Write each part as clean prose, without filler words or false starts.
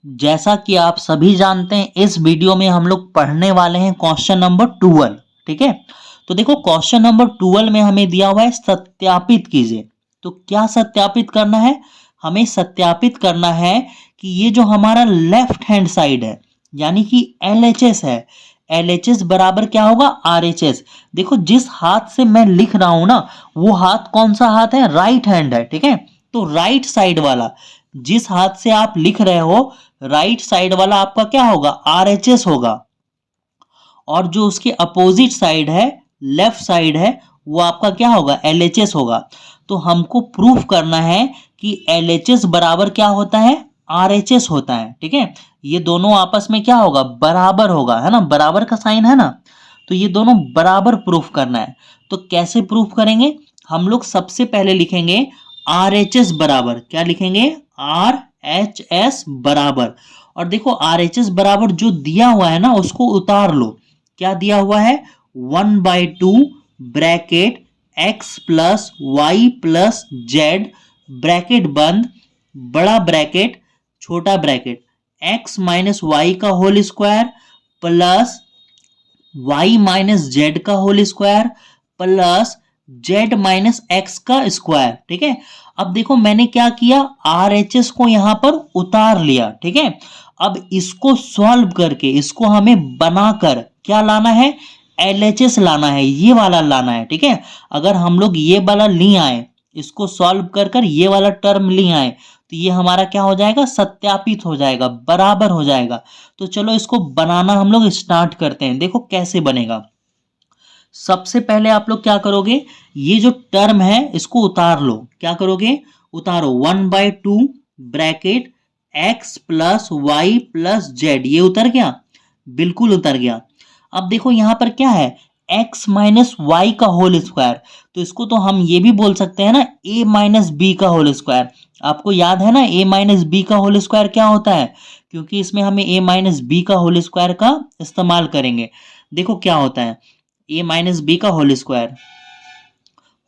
जैसा कि आप सभी जानते हैं, इस वीडियो में हम लोग पढ़ने वाले हैं क्वेश्चन नंबर 12। ठीक है, तो देखो क्वेश्चन नंबर 12 में हमें दिया हुआ है सत्यापित कीजिए। तो क्या सत्यापित करना है? हमें सत्यापित करना है कि ये जो हमारा लेफ्ट हैंड साइड है यानी कि LHS है, LHS बराबर क्या होगा? RHS। देखो जिस हाथ से मैं लिख रहा हूं ना, वो हाथ कौन सा हाथ है? राइट हैंड है। ठीक है, तो राइट साइड वाला, जिस हाथ से आप लिख रहे हो, राइट साइड वाला आपका क्या होगा? RHS होगा। और जो उसके अपोजिट साइड है, लेफ्ट साइड है, वो आपका क्या होगा? LHS होगा। तो हमको प्रूफ करना है कि LHS बराबर क्या होता है? RHS होता है। ठीक है, ये दोनों आपस में क्या होगा? बराबर होगा, है ना? बराबर का साइन है ना, तो ये दोनों बराबर प्रूफ करना है। तो कैसे प्रूफ करेंगे? हम लोग सबसे पहले लिखेंगे RHS बराबर, क्या लिखेंगे? RHS बराबर। और देखो RHS बराबर जो दिया हुआ है ना, उसको उतार लो। क्या दिया हुआ है? 1/2 bracket x plus Y plus Z, bracket बंद, बड़ा ब्रैकेट छोटा ब्रैकेट, x माइनस वाई का whole square plus y minus Z का whole square plus z minus X का स्क्वायर। ठीक है, अब देखो मैंने क्या किया? RHS को यहां पर उतार लिया। ठीक है, अब इसको सॉल्व करके, इसको हमें बनाकर क्या लाना है? LHS लाना है, ये वाला लाना है। ठीक है, अगर हम लोग ये वाला ले आए, इसको सॉल्व कर कर ये वाला टर्म ले आए, तो ये हमारा क्या हो जाएगा? सत्यापित हो जाएगा, बराबर हो जाएगा। तो चलो इसको बनाना हम लोग स्टार्ट करते हैं। देखो कैसे बनेगा। सबसे पहले आप लोग क्या करोगे? ये जो टर्म है इसको उतार लो। क्या करोगे? उतारो 1/2 bracket x plus Y plus Z. ये उतर गया? बिल्कुल उतर गया। अब देखो यहां पर क्या है? x माइनस वाई का होल स्क्वायर। तो इसको तो हम ये भी बोल सकते हैं ना, a माइनस बी का होल स्क्वायर। आपको याद है ना a माइनस बी का होल स्क्वायर क्या होता है? क्योंकि इसमें हमें a माइनस बी का होल स्क्वायर का इस्तेमाल करेंगे। देखो क्या होता है, a माइनस बी का होल स्क्वायर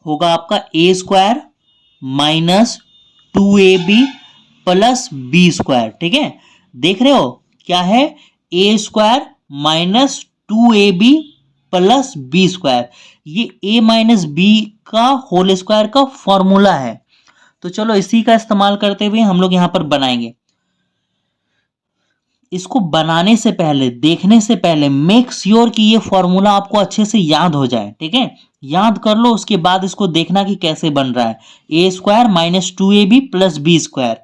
होगा आपका a square minus 2ab plus B square. ठीक है, देख रहे हो क्या है? a square minus 2ab plus B square. ये a माइनस बी का होल स्क्वायर का फॉर्मूला है। तो चलो इसी का इस्तेमाल करते हुए हम लोग यहां पर बनाएंगे। इसको बनाने से पहले, देखने से पहले मेक श्योर कि ये फॉर्मूला आपको अच्छे से याद हो जाए। ठीक है, याद कर लो, उसके बाद इसको देखना कि कैसे बन रहा है। A square minus 2ab plus B square.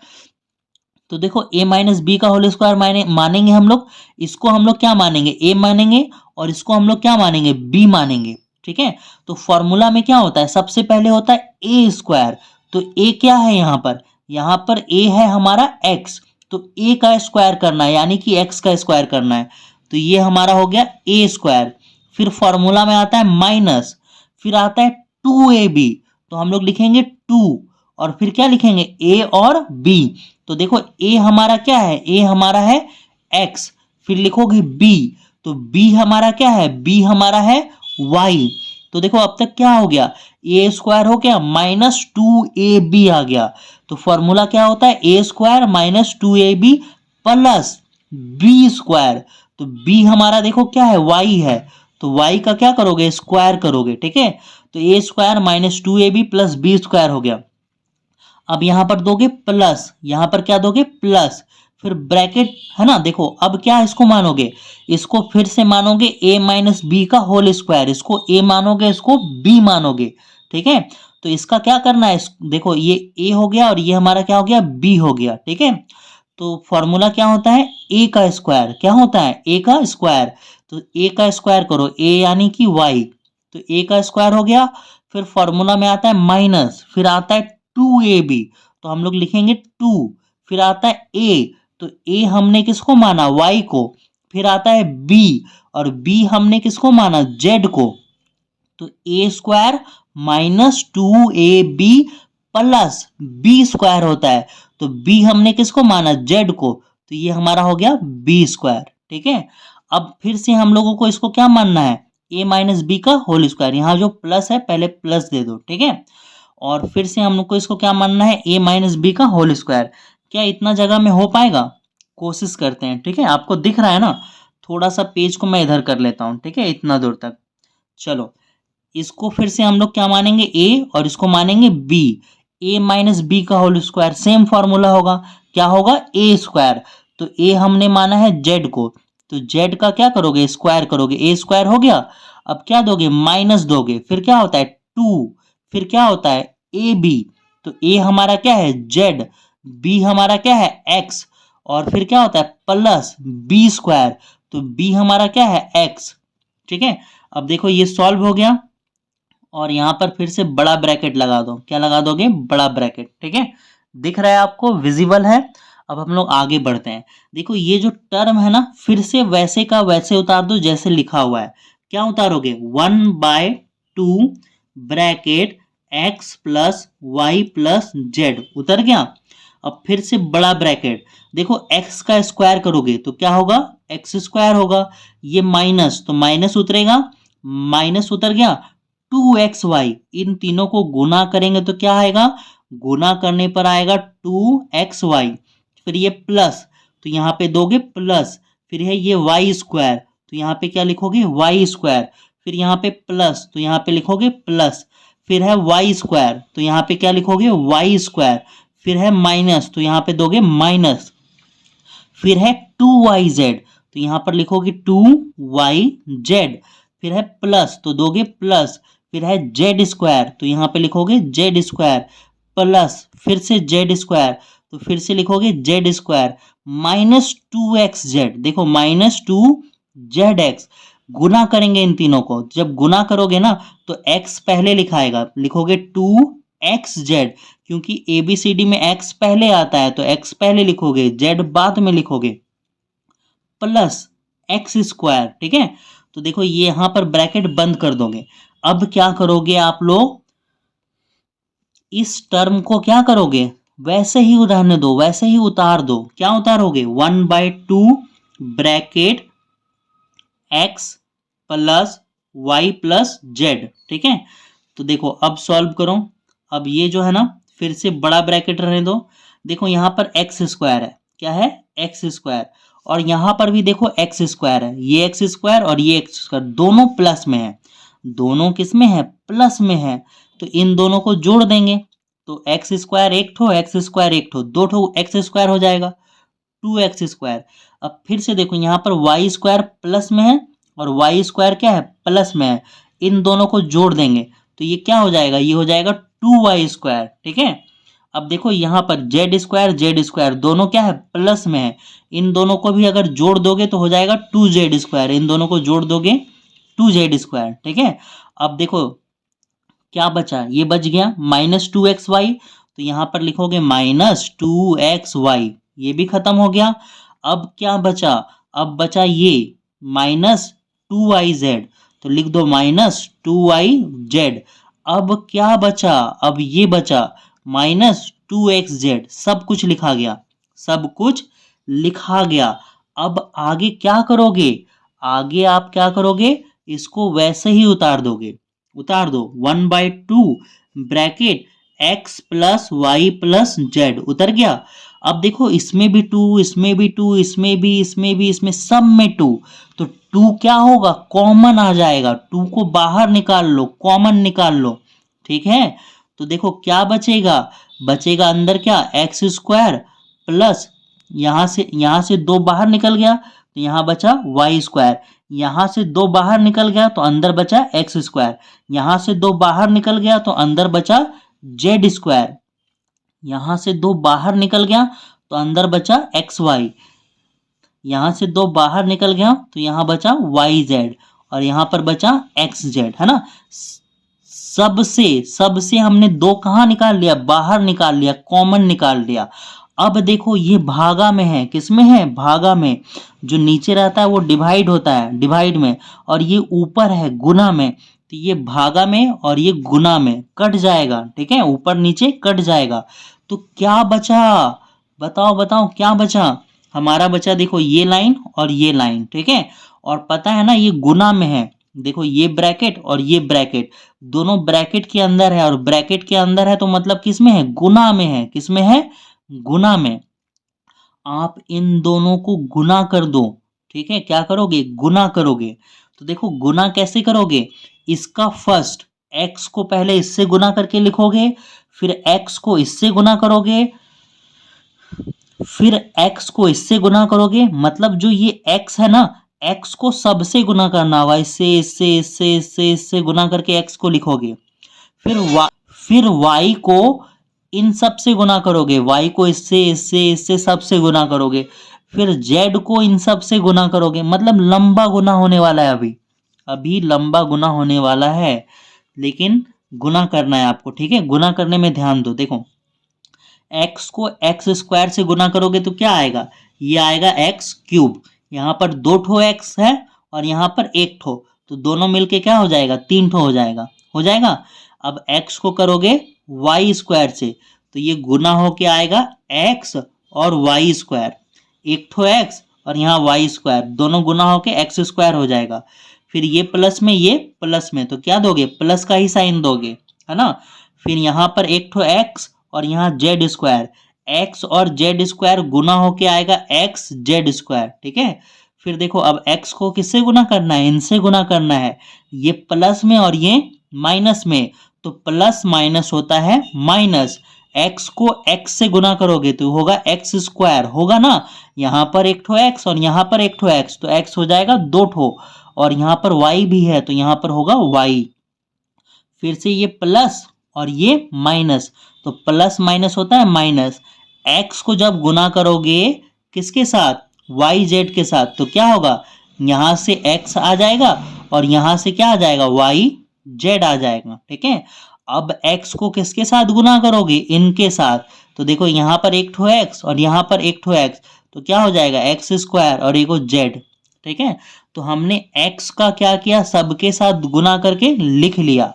तो देखो a माइनस बी का होल स्क्वायर मानेंगे हम लोग, इसको हम लोग क्या मानेंगे? a मानेंगे, और इसको हम लोग क्या मानेंगे? b मानेंगे। ठीक है, तो फॉर्मूला में क्या होता है? सबसे पहले होता है a स्क्वायर। तो a क्या है यहां पर? यहां पर a है हमारा x। तो a का स्क्वायर करना है यानी कि x का स्क्वायर करना है। तो ये हमारा हो गया a स्क्वायर। फिर फॉर्मूला में आता है माइनस, फिर आता है 2ab। तो हम लोग लिखेंगे 2, और फिर क्या लिखेंगे? a और b। तो देखो a हमारा क्या है? a हमारा है x। फिर लिखोगे b, तो b हमारा क्या है? b हमारा है y। तो देखो अब तक क्या हो गया? a स्क्वायर हो गया माइनस 2ab आ गया। तो फॉर्मूला क्या होता है? a square minus 2ab plus b square. तो b हमारा देखो क्या है? y है। तो y का क्या करोगे? स्क्वायर करोगे। ठीक है, तो a square minus 2ab plus B square हो गया। अब यहां पर दोगे प्लस, यहां पर क्या दोगे? प्लस, फिर ब्रैकेट है ना। देखो अब क्या इसको मानोगे? इसको फिर से मानोगे a माइनस बी का होल स्क्वायर। इसको a मानोगे, इसको b मानोगे। ठीक है, तो इसका क्या करना है? देखो ये a हो गया और ये हमारा क्या हो गया? b हो गया। ठीक है, तो फॉर्मूला क्या होता है? a का स्क्वायर। क्या होता है? a का स्क्वायर। तो a का स्क्वायर करो, a यानी कि y। तो a का स्क्वायर हो गया। फिर फॉर्मूला में आता है माइनस, फिर आता है 2ab। तो हम लोग लिखेंगे 2। फिर आता है a, तो a हमने किसको माना? y को। फिर आता है b, और b हमने किसको माना? z को। तो a square minus 2ab plus B square होता है। तो b हमने किसको माना? z को। तो ये हमारा हो गया b स्क्वायर। ठीक है, अब फिर से हम लोगों को इसको क्या मानना है? a माइनस बी का होल स्क्वायर। यहाँ जो प्लस है पहले प्लस दे दो। ठीक है, और फिर से हम लोग को इसको क्या मानना है? a माइनस बी का होल स्क्वायर। क्या इतना जगह में हो पाएगा? कोशिश करते हैं, ठीक है। आपको दिख रहा है ना, थोड़ा सा पेज को मैं इधर कर लेता हूं, ठीक है, इतना दूर तक। चलो, इसको फिर से हम लोग क्या मानेंगे, ए, और इसको मानेंगे बी। ए माइनस बी का होल स्क्वायर, सेम फॉर्मूला होगा, क्या होगा, ए स्क्वायर। तो ए हमने माना है जेड को, तो जेड का क्या करोगे, स्क्वायर करोगे, ए स्क्वायर हो गया। अब क्या दोगे, माइनस दोगे, फिर क्या होता है, टू, फिर क्या होता है, ए बी। तो ए हमारा क्या है, जेड, बी हमारा क्या है, एक्स, और फिर क्या होता है, प्लस बी स्क्वायर, तो बी हमारा क्या है, एक्स, ठीक है। अब देखो ये सॉल्व हो गया, और यहां पर फिर से बड़ा ब्रैकेट लगा दो, क्या लगा दोगे, बड़ा ब्रैकेट, ठीक है। दिख रहा है आपको, विजिबल है। अब हम लोग आगे बढ़ते हैं। देखो ये जो टर्म है ना, फिर से वैसे का वैसे उतार दो जैसे लिखा हुआ है। क्या उतारोगे, 1/2 bracket x plus Y plus Z, उतर गया। अब फिर से बड़ा ब्रैकेट, देखो x का स्क्वायर करोगे तो क्या होगा, एक्स स्क्वायर होगा। ये माइनस, तो माइनस उतरेगा, माइनस उतर गया। 2xy, इन तीनों को गुना करेंगे तो क्या आएगा, गुना करने पर आएगा 2xy। फिर ये प्लस, तो यहाँ पे दोगे प्लस, फिर है ये वाई स्क्वायर, तो यहाँ पे क्या लिखोगे, वाई स्क्वायर। फिर यहाँ पे प्लस, तो यहाँ पे लिखोगे प्लस। फिर है वाई स्क्वायर, तो यहाँ पे क्या लिखोगे, वाई स्क्वायर। फिर है माइनस, तो यहाँ पे दोगे माइनस। फिर है 2yz, तो यहाँ पर लिखोगे 2yz। फिर है प्लस, तो दोगे प्लस। फिर है जेड स्क्वायर, तो यहाँ पे लिखोगे जेड स्क्वायर, प्लस फिर से जेड स्क्वायर, तो फिर से लिखोगे जेड स्क्वायर, माइनस 2xz। देखो माइनस 2zx, गुना करेंगे इन तीनों को, जब गुना करोगे ना तो x पहले लिखाएगा, लिखोगे 2xz, क्योंकि एबीसीडी में x पहले आता है तो x पहले लिखोगे, z बाद में लिखोगे, प्लस एक्स स्क्वायर, ठीक है। तो देखो ये यहां पर ब्रैकेट बंद कर दोगे। अब क्या करोगे आप लोग, इस टर्म को क्या करोगे, वैसे ही रहने दो, वैसे ही उतार दो। क्या उतारोगे, 1/2 bracket x plus Y plus Z, ठीक है। तो देखो अब सॉल्व करो। अब ये जो है ना, फिर से बड़ा ब्रैकेट रहने दो। देखो यहाँ पर एक्स स्क्वायर है, क्या है, एक्स स्क्वायर, और यहाँ पर भी देखो एक्स स्क्वायर है, ये एक्स स्क्वायर और ये एक्स स्क्वायर दोनों प्लस में है, दोनों किस में है, प्लस में है। तो इन दोनों को जोड़ देंगे, तो एक्स स्क्वायर एक ठो, एक्स स्क्वायर एक ठो, दो ठो एक्स स्क्वायर हो जाएगा, 2x स्क्वायर। अब फिर से देखो यहाँ पर वाई स्क्वायर प्लस में है और वाई स्क्वायर क्या है, प्लस में है, इन दोनों को जोड़ देंगे तो ये क्या हो जाएगा, ये हो जाएगा 2y स्क्वायर, ठीक है। अब देखो यहाँ पर जेड स्क्वायर दोनों क्या है, प्लस में है, इन दोनों को भी अगर जोड़ दोगे तो हो जाएगा 2z स्क्वायर, इन दोनों को जोड़ दोगे 2z स्क्वायर, ठीक है। अब देखो क्या बचा, ये बच गया -2xy, तो यहां पर लिखोगे -2xy, ये भी खत्म हो गया। अब क्या बचा, अब बचा ये -2yz, तो लिख दो -2yz। अब क्या बचा, अब ये बचा -2xz, सब कुछ लिखा गया, सब कुछ लिखा गया। अब आगे क्या करोगे, आगे आप क्या करोगे, इसको वैसे ही उतार दोगे, उतार दो 1/2 bracket x plus Y plus Z, उतर गया। अब देखो इसमें भी 2, इसमें भी 2, इसमें भी, इसमें भी, इसमें सब में 2, तो 2 क्या होगा, कॉमन आ जाएगा, 2 को बाहर निकाल लो, कॉमन निकाल लो, ठीक है। तो देखो क्या बचेगा, बचेगा अंदर क्या, एक्स स्क्वायर प्लस यहां से 2 बाहर निकल गया तो यहां बचा वाई स्क्वायर, यहां से 2 बाहर निकल गया तो अंदर बचा एक्स स्क्वायर, यहां से 2 बाहर निकल गया तो अंदर बचा जेड स्क्वायर, यहां से 2 बाहर निकल गया तो अंदर बचा एक्स वाई, यहां से 2 बाहर निकल गया तो यहां बचा वाई जेड, और यहां पर बचा एक्स जेड, है ना। सबसे सबसे हमने 2 कहां निकाल लिया, बाहर निकाल लिया, कॉमन निकाल लिया। अब देखो ये भागा में है, किसमें है, भागा में, जो नीचे रहता है वो डिवाइड होता है, डिवाइड में, और ये ऊपर है गुना में, तो ये भागा में और ये गुना में कट जाएगा, ठीक है, ऊपर नीचे कट जाएगा। तो क्या बचा, बताओ बताओ क्या बचा, हमारा बचा देखो ये लाइन और ये लाइन, ठीक है। और पता है ना ये गुना में है, देखो ये ब्रैकेट और ये ब्रैकेट दोनों ब्रैकेट के अंदर है, और ब्रैकेट के अंदर है तो मतलब किस में है, गुना में है, किस में है, गुना में। आप इन दोनों को गुना कर दो। ठीक है, क्या करोगे? गुना करोगे। तो देखो गुना कैसे करोगे? इसका फर्स्ट x को पहले इससे गुना करके लिखोगे, फिर x को इससे गुना करोगे, फिर x को इससे गुना करोगे, मतलब जो ये x है ना, x को सबसे गुना करना होगा, इससे गुना करके x को लिखोगे। फिर y को इन सब से गुना करोगे, y को इससे सबसे गुना करोगे, फिर z को इन सब से गुना करोगे, मतलब लंबा गुना होने वाला है। अभी लंबा गुना होने वाला है, लेकिन गुना करना है आपको। ठीक है, गुना करने में ध्यान दो। देखो x को एक्स स्क्वायर से गुना करोगे तो क्या आएगा? ये आएगा एक्स क्यूब। यहाँ पर 2 ठो x है और यहाँ पर 1 ठो, तो दोनों मिलके क्या हो जाएगा? 3 ठो हो जाएगा। अब x को करोगे y स्क्वायर से, तो ये गुना होके आएगा x और y स्क्वायर। 1 ठो x और यहाँ y स्क्वायर, दोनों गुना होके x स्क्वायर हो जाएगा। फिर ये प्लस में, ये प्लस में, तो क्या दोगे? प्लस का ही साइन दोगे, है ना। फिर यहाँ पर 1 ठो x और यहाँ जेड स्क्वायर, एक्स और जेड स्क्वायर गुना होके आएगा एक्स जेड स्क्वायर। ठीक है, फिर देखो अब एक्स को किससे गुना करना है? इनसे गुना करना है, ये प्लस में और ये माइनस में, तो प्लस माइनस होता है माइनस। एक्स को एक्स से गुना करोगे तो होगा एक्स स्क्वायर, होगा ना। यहाँ पर 1 ठो एक्स और यहाँ पर 1 ठो एक्स, तो एक्स हो जाएगा 2 ठो, और यहाँ पर वाई भी है तो यहाँ पर होगा वाई। फिर से ये प्लस और ये माइनस, तो प्लस माइनस होता है माइनस। एक्स को जब गुना करोगे किसके साथ? वाई जेड के साथ, तो क्या होगा? यहां से एक्स आ जाएगा और यहां से क्या आ जाएगा? वाई जेड आ जाएगा। ठीक है, अब एक्स को किसके साथ गुना करोगे? इनके साथ, तो देखो यहां पर 1 ठो एक्स और यहां पर 1 ठो एक्स, तो क्या हो जाएगा? एक्स स्क्वायर और एक जेड। ठीक है, तो हमने एक्स का क्या किया? सबके साथ गुना करके लिख लिया।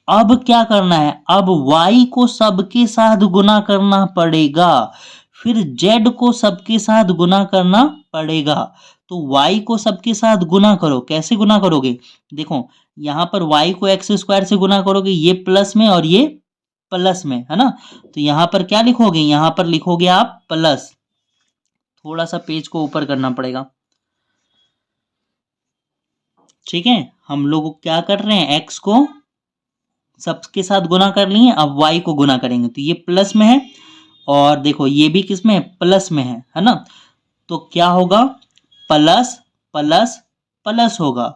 अब क्या करना है? अब y को सबके साथ गुना करना पड़ेगा, फिर z को सबके साथ गुना करना पड़ेगा। तो y को सबके साथ गुना करो, कैसे गुना करोगे? देखो यहां पर y को एक्स स्क्वायर से गुना करोगे, ये प्लस में और ये प्लस में, है ना। तो यहां पर क्या लिखोगे? यहां पर लिखोगे आप प्लस। थोड़ा सा पेज को ऊपर करना पड़ेगा। ठीक है, हम लोग क्या कर रहे हैं? x को सबके साथ गुना कर लिए, अब y को गुना करेंगे, तो ये प्लस में है और देखो ये भी किस में है? प्लस में है ना। तो क्या होगा? प्लस प्लस प्लस होगा।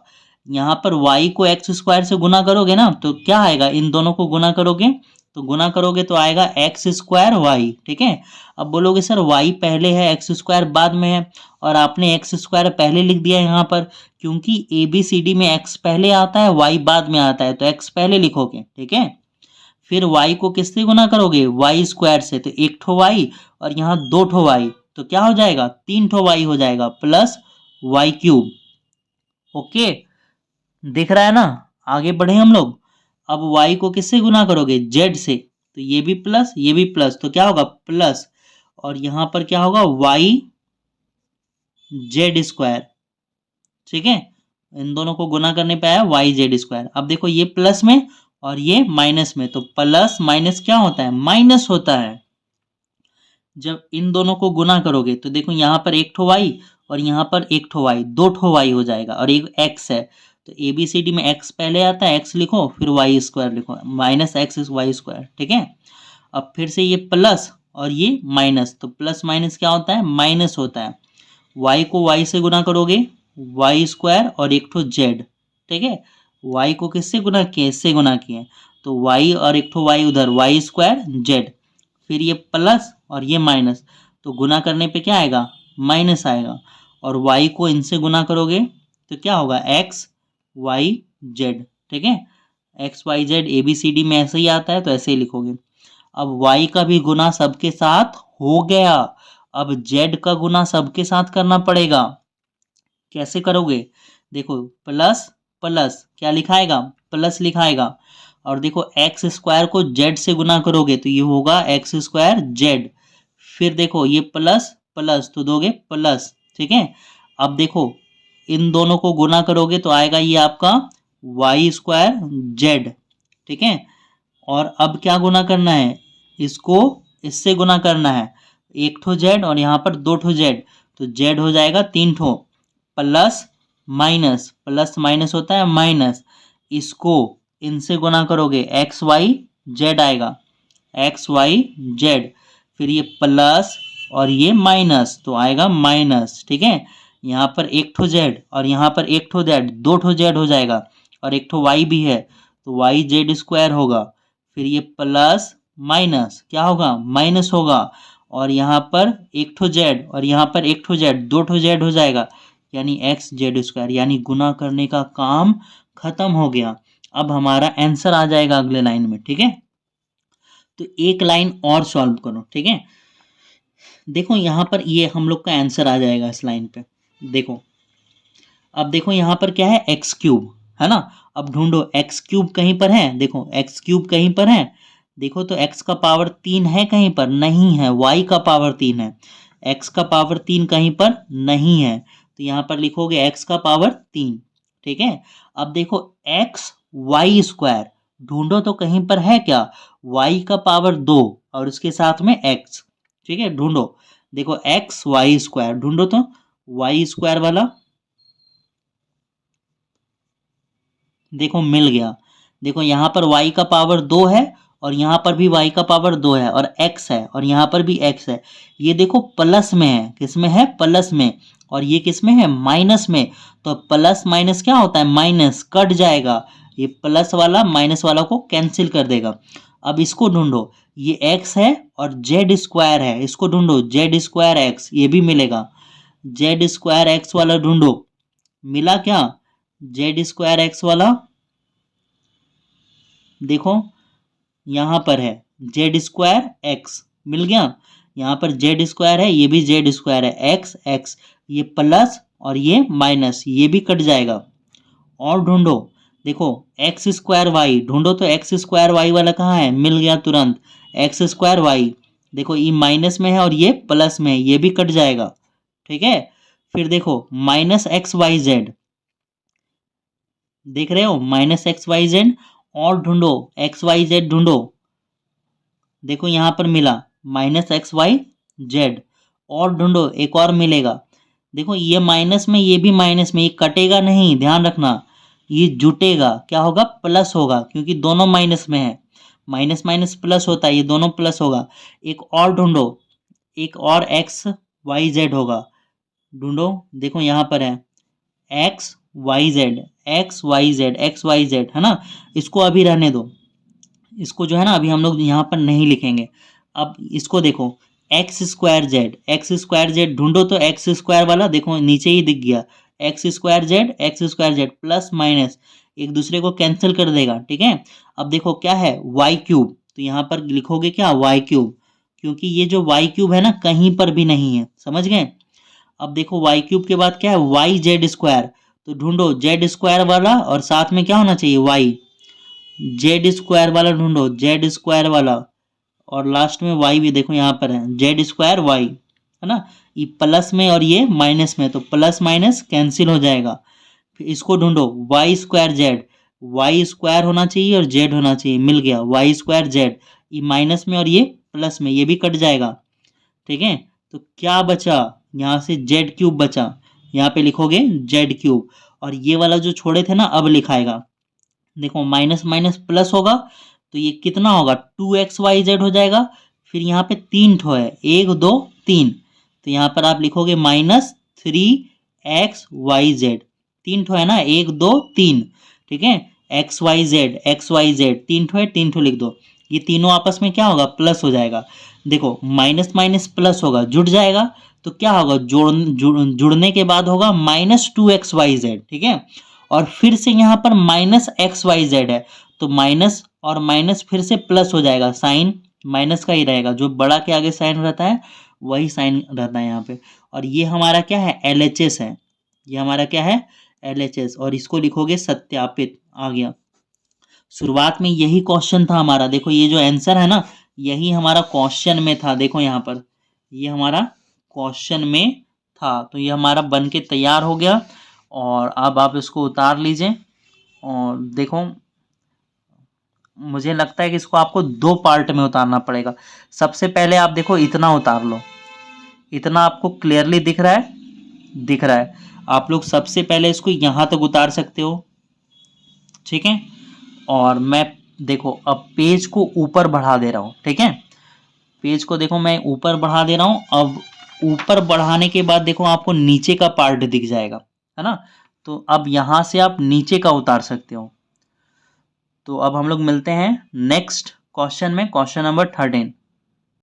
यहाँ पर y को एक्स स्क्वायर से गुना करोगे ना, तो क्या आएगा? इन दोनों को गुना करोगे, तो आएगा एक्स स्क्वायर वाई। ठीक है, अब बोलोगे सर y पहले है एक्स स्क्वायर बाद में है, और आपने एक्स स्क्वायर पहले लिख दिया यहाँ पर, क्योंकि ए बी सी डी में x पहले आता है y बाद में आता है, तो x पहले लिखोगे। ठीक है, फिर y को किससे गुना करोगे? y स्क्वायर से, तो 1 ठो y और यहाँ 2 ठो y, तो क्या हो जाएगा? 3 ठो y हो जाएगा, प्लस वाई क्यूब। ओके, दिख रहा है ना। आगे बढ़े हम लोग। अब y को किससे गुना करोगे? z से, तो ये भी प्लस ये भी प्लस, तो क्या होगा? प्लस, और यहां पर क्या होगा? y Z square. ठीक है, इन दोनों को गुना करने पे आया वाई जेड स्क्वायर। अब देखो ये प्लस में और ये माइनस में, तो प्लस माइनस क्या होता है? माइनस होता है। जब इन दोनों को गुना करोगे तो देखो यहाँ पर 1 ठो वाई और यहाँ पर 1 ठो वाई, 2 ठो वाई हो जाएगा, और एक एक्स है, तो ए बी सी डी में एक्स पहले आता है, एक्स लिखो, फिर वाई स्क्वायर लिखो, माइनस एक्स वाई स्क्वायर। ठीक है, अब फिर से ये प्लस और ये माइनस, तो प्लस माइनस क्या होता है? माइनस होता है। वाई को वाई से गुना करोगे, वाई स्क्वायर और 1 ठो जेड। ठीक है, वाई को किससे गुना किए? इससे गुना किए, तो वाई और 1 ठो वाई उधर, वाई स्क्वायर जेड, फिर ये प्लस और ये माइनस, तो गुना करने पे क्या आएगा? माइनस आएगा। और y को इनसे गुना करोगे तो क्या होगा? X Y Z. ठीक है, X Y Z A B C D में ऐसे ही आता है, तो ऐसे ही लिखोगे। अब y का भी गुना सबके साथ हो गया, अब z का गुना सबके साथ करना पड़ेगा। कैसे करोगे? देखो प्लस प्लस क्या लिखाएगा? प्लस लिखाएगा, और देखो एक्स स्क्वायर को जेड से गुना करोगे तो ये होगा एक्स स्क्वायर जेड। फिर देखो ये प्लस प्लस तो दोगे प्लस। ठीक है, अब देखो इन दोनों को गुना करोगे तो आएगा ये आपका वाई स्क्वायर जेड। ठीक है, और अब क्या गुना करना है? इसको इससे गुना करना है, एक ठो जेड और यहाँ पर दो ठो जेड, तो जेड हो जाएगा 3 ठो, प्लस माइनस, प्लस माइनस होता है माइनस, इसको इनसे गुना करोगे एक्स वाई जेड आएगा, एक्स वाई जेड, फिर ये प्लस और ये माइनस तो आएगा माइनस, ठीक है। यहाँ पर एक ठो जेड और यहाँ पर एक ठो जेड, दो ठो जेड हो जाएगा और एक ठो वाई भी है, तो वाई जेड स्क्वायर होगा, फिर ये प्लस माइनस क्या होगा, माइनस होगा, और यहाँ पर एक ठो जेड और यहाँ पर एक ठो जेड, दो ठो जेड हो जाएगा, यानी एक्स जेड स्क्वायर, यानी गुना करने का काम खत्म हो गया। अब हमारा आंसर आ जाएगा अगले लाइन में, ठीक है। तो एक लाइन और सॉल्व करो, ठीक है। देखो यहाँ पर ये हम लोग का आंसर आ जाएगा इस लाइन पे। देखो अब देखो यहाँ पर क्या है, एक्स क्यूब है ना। अब ढूंढो एक्स क्यूब कहीं पर है, देखो एक्स क्यूब कहीं पर है, देखो तो एक्स का पावर 3 है कहीं पर, नहीं है, वाई का पावर 3 है, एक्स का पावर 3 कहीं पर नहीं है, तो यहाँ पर लिखोगे एक्स का पावर 3, ठीक है। अब देखो एक्स वाई स्क्वायर ढूंढो तो कहीं पर है क्या, वाई का पावर 2 और उसके साथ में एक्स, ठीक है। ढूंढो, देखो एक्स वाई स्क्वायर ढूंढो तो वाई स्क्वायर वाला, देखो मिल गया। देखो यहाँ पर y का पावर 2 है और यहाँ पर भी y का पावर 2 है और x है और यहाँ पर भी x है, ये देखो प्लस में है, किस में है, प्लस में, और ये किस में है, माइनस में, तो प्लस माइनस क्या होता है, माइनस, कट जाएगा, ये प्लस वाला माइनस वाला को कैंसिल कर देगा। अब इसको ढूंढो, ये x है और जेड स्क्वायर है, इसको ढूंढो जेड स्क्वायर एक्स, ये भी मिलेगा, जेड स्क्वायर एक्स वाला ढूंढो, मिला क्या, जेड स्क्वायर एक्स वाला, देखो यहाँ पर है जेड स्क्वायर एक्स, मिल गया, यहाँ पर जेड स्क्वायर है, ये भी जेड स्क्वायर है, एक्स एक्स, ये प्लस और ये माइनस, ये भी कट जाएगा। और ढूंढो, देखो एक्स स्क्वायर वाई ढूंढो तो एक्स स्क्वायर वाई वाला कहाँ है, मिल गया तुरंत, एक्स स्क्वायर वाई, देखो ये माइनस में है और ये प्लस में है, ये भी कट जाएगा, ठीक है। फिर देखो माइनस एक्स वाई जेड, देख रहे हो, माइनस एक्स वाई जेड, और ढूंढो एक्स वाई जेड ढूंढो, देखो यहाँ पर मिला माइनस एक्स वाई जेड, और ढूंढो एक और मिलेगा, देखो ये माइनस में ये भी माइनस में, ये कटेगा नहीं, ध्यान रखना, ये जुटेगा, क्या होगा, प्लस होगा, क्योंकि दोनों माइनस में है, माइनस माइनस प्लस होता है, ये दोनों प्लस होगा। एक और ढूंढो, एक और एक्स वाई जेड होगा, ढूंढो, देखो यहाँ पर है X Y Z, X Y Z, X Y Z है ना, इसको अभी रहने दो, इसको जो है ना अभी हम लोग यहाँ पर नहीं लिखेंगे। अब इसको देखो x square Z, x square Z ढूंढो तो एक्स स्क्वायर वाला देखो नीचे ही दिख गया, x square Z plus minus एक दूसरे को कैंसिल कर देगा, ठीक है। अब देखो क्या है, वाई क्यूब, तो यहाँ पर लिखोगे क्या, वाई क्यूब, क्योंकि ये जो वाई क्यूब है ना कहीं पर भी नहीं है, समझ गए। अब देखो वाई क्यूब के बाद क्या है, वाई जेड स्क्वायर, तो ढूंढो जेड स्क्वायर वाला और साथ में क्या होना चाहिए, वाई, जेड स्क्वायर वाला ढूंढो, जेड स्क्वायर वाला, और लास्ट में वाई भी देखो यहाँ पर है जेड स्क्वायर वाई, है ना, ये प्लस में और ये माइनस में, तो प्लस माइनस कैंसिल हो जाएगा। फिर इसको ढूंढो Y square Z, Y square होना चाहिए और जेड होना चाहिए, मिल गया वाई स्क्वायर जेड, ये माइनस में और ये प्लस में, ये भी कट जाएगा, ठीक है। तो क्या बचा, यहाँ से जेड क्यूब बचा, यहाँ पे लिखोगे जेड क्यूब, और ये वाला जो छोड़े थे ना अब लिखाएगा, देखो माइनस माइनस प्लस होगा, तो ये कितना होगा, 2xyz हो जाएगा, फिर यहाँ पे 3 ठो है, 1 2 3, तो यहाँ पर आप लिखोगे -3xyz, 3 ठो है ना, 1 2 3, ठीक है, xyz 3 ठो है, 3 ठो लिख दो, ये तीनों आपस में क्या होगा, प्लस हो जाएगा, देखो माइनस माइनस प्लस होगा, जुड़ जाएगा, तो क्या होगा, जुड़ने के बाद होगा -2xyz, ठीक है। और फिर से यहाँ पर -xyz है, तो माइनस और माइनस फिर से प्लस हो जाएगा, साइन माइनस का ही रहेगा, जो बड़ा के आगे साइन रहता है वही साइन रहता है यहाँ पे। और ये हमारा क्या है, LHS है, ये हमारा क्या है, LHS, और इसको लिखोगे सत्यापित, आ गया। शुरुआत में यही क्वेश्चन था हमारा, देखो ये जो आंसर है ना यही हमारा क्वेश्चन में था, देखो यहाँ पर ये हमारा क्वेश्चन में था, तो ये हमारा बन के तैयार हो गया। और अब आप इसको उतार लीजिए, और देखो मुझे लगता है कि इसको आपको 2 पार्ट में उतारना पड़ेगा। सबसे पहले आप देखो इतना उतार लो, इतना आपको क्लियरली दिख रहा है? दिख रहा है। आप लोग सबसे पहले इसको यहां तक उतार सकते हो, ठीक है। और मैं देखो अब पेज को ऊपर बढ़ा दे रहा हूं, ठीक है। पेज को देखो मैं ऊपर बढ़ा दे रहा हूं। अब ऊपर बढ़ाने के बाद देखो आपको नीचे का पार्ट दिख जाएगा, है ना। तो अब यहां से आप नीचे का उतार सकते हो। तो अब हम लोग मिलते हैं नेक्स्ट क्वेश्चन में, क्वेश्चन नंबर 13।